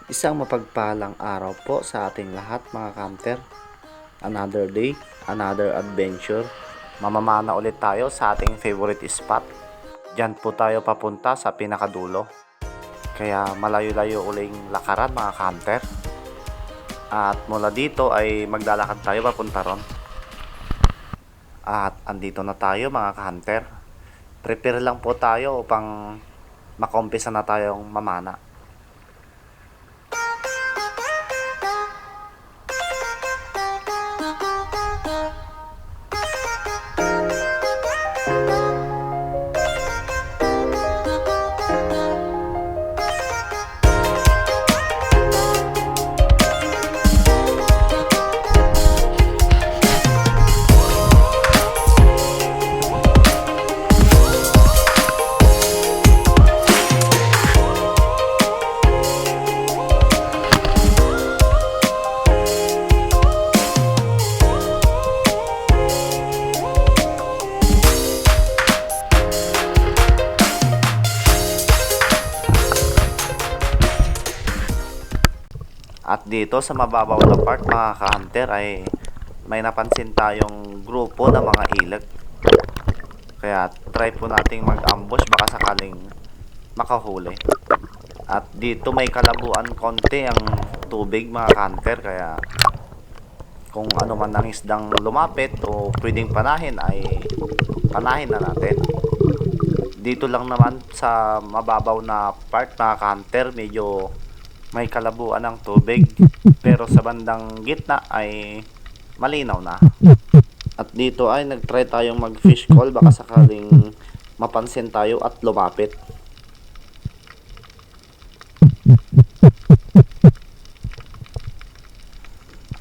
Isang mapagpalang araw po sa ating lahat mga kanter. Another day, another adventure. Mamamana ulit tayo sa ating favorite spot. Diyan po tayo papunta sa pinakadulo. Kaya malayo-layo uling lakaran mga kanter. At mula dito ay maglalakad tayo papunta ron. At andito na tayo mga kanter. Prepare lang po tayo upang makumpisa na tayong mamana. At dito sa mababaw na part mga ka-hunter ay may napansin tayong grupo ng mga ilag. Kaya try po nating mag-ambush baka sakaling makahuli. At dito may kalabuan konti ang tubig mga ka-hunter, kaya kung ano man ang isdang lumapit o pwedeng panahin ay panahin na natin. Dito lang naman sa mababaw na part mga ka-hunter medyo may kalabuan ng tubig, pero sa bandang gitna ay malinaw na. At dito ay nagtry tayong mag fish call baka sakaling mapansin tayo at lumapit.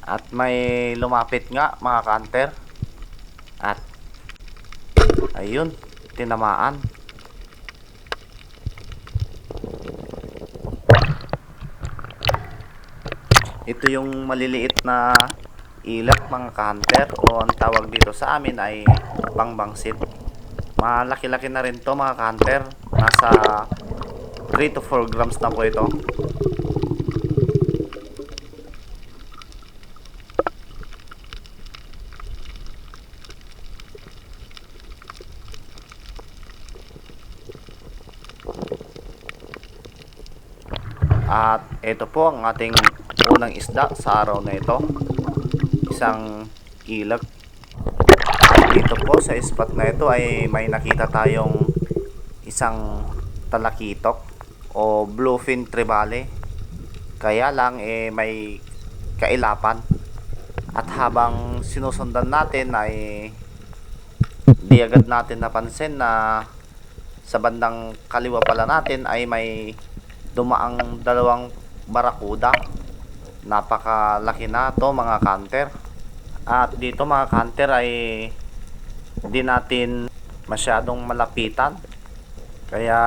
At may lumapit nga mga kanter. At ayun, tinamaan. Ito yung maliliit na ilak mga ka-hunter, o ang tawag dito sa amin ay pangbangsit. Malaki-laki na rin to mga ka-hunter. Nasa 3 to 4 grams na po ito. At ito po ang ating unang isda sa araw na ito, isang ilag. Dito po sa spot na ito ay may nakita tayong isang talakitok o bluefin trevally, kaya lang may kailapan. At habang sinusundan natin ay di agad natin napansin na sa bandang kaliwa pala natin ay may dumaang dalawang barakuda. Napakalaki na to mga kanter. At dito mga kanter ay di natin masyadong malapitan, kaya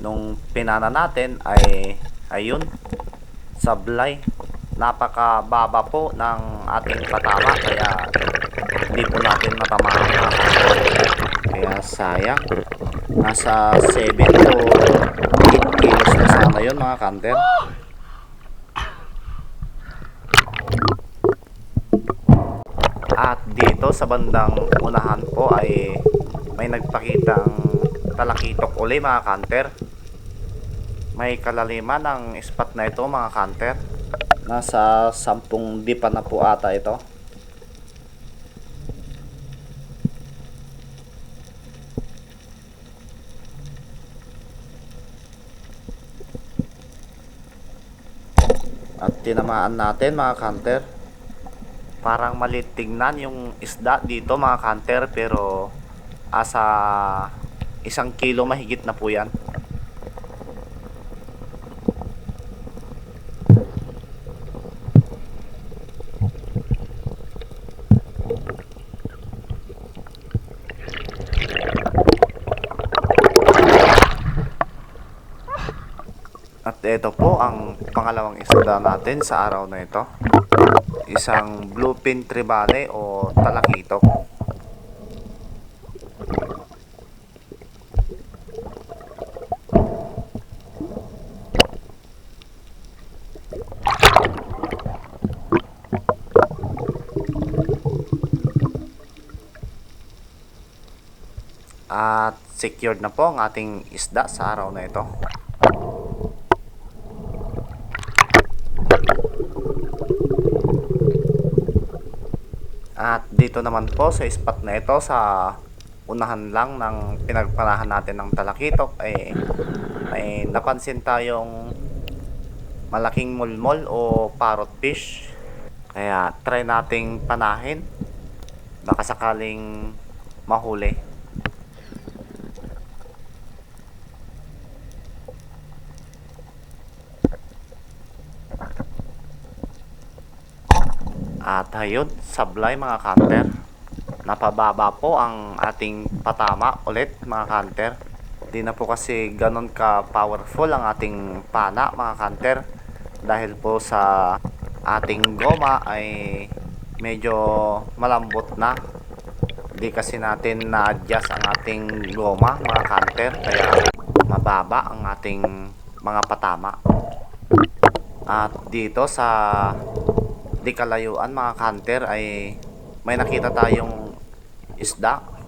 nung pinana natin ay ayun, sablay. Napakababa po ng ating patama, kaya hindi po natin matamaan mga kanter. Kaya sayang, nasa 7 to 8 kilos na sana yun mga kanter. At dito sa bandang unahan po ay may nagpakitang talakitok uli mga kanter. May kalaliman ng spot na ito mga kanter. Nasa 10 dipa na po ata ito. At tinamaan natin mga kanter. Parang maliit tingnan yung isda dito mga kanter, pero asa 1 kilo mahigit na po yan. At ito po ang pangalawang isda natin sa araw na ito. Isang bluefin trevally o talakitok. At secured na po ang ating isda sa araw na ito. At dito naman po sa spot na ito, sa unahan lang ng pinagpanahan natin ng talakitok, ay may napansin tayong malaking mulmol o parrot fish. Kaya try nating panahin, baka sakaling mahuli. At ayun, sablay mga kanter. Napababa po ang ating patama ulit mga kanter. Di na po kasi ganon ka powerful ang ating pana mga kanter. Dahil po sa ating goma ay medyo malambot na. Di kasi natin na-adjust ang ating goma mga kanter. Kaya mababa ang ating mga patama. At dito sa di kalayuan mga kanter ay may nakita tayong isda.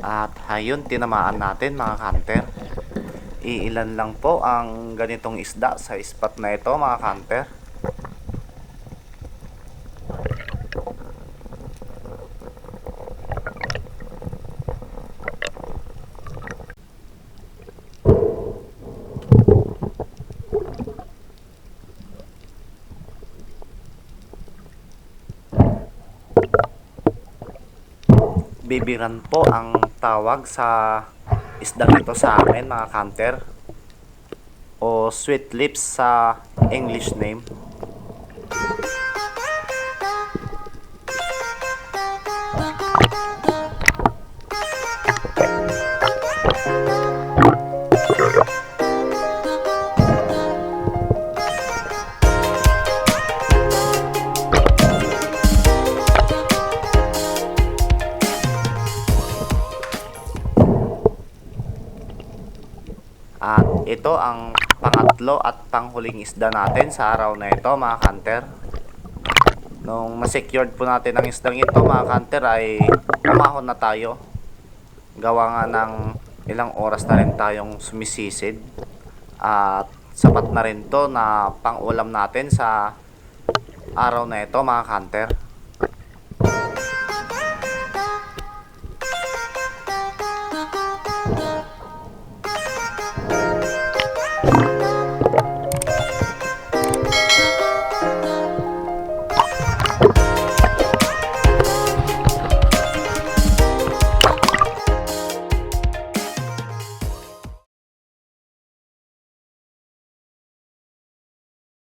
At ayun, tinamaan natin mga kanter. Iilan lang po ang ganitong isda sa spot na ito mga kanter. Bibiran po ang tawag sa isdang ito sa amin mga kanter, o sweet lips sa English name. At ito ang pangatlo at panghuling isda natin sa araw na ito mga kanter. Nung ma-secured po natin ang isdang ito mga kanter ay umahon na tayo. Gawa nga ng ilang oras na rin tayong sumisisid. At sapat na rin to na pang-ulam natin sa araw na ito mga kanter.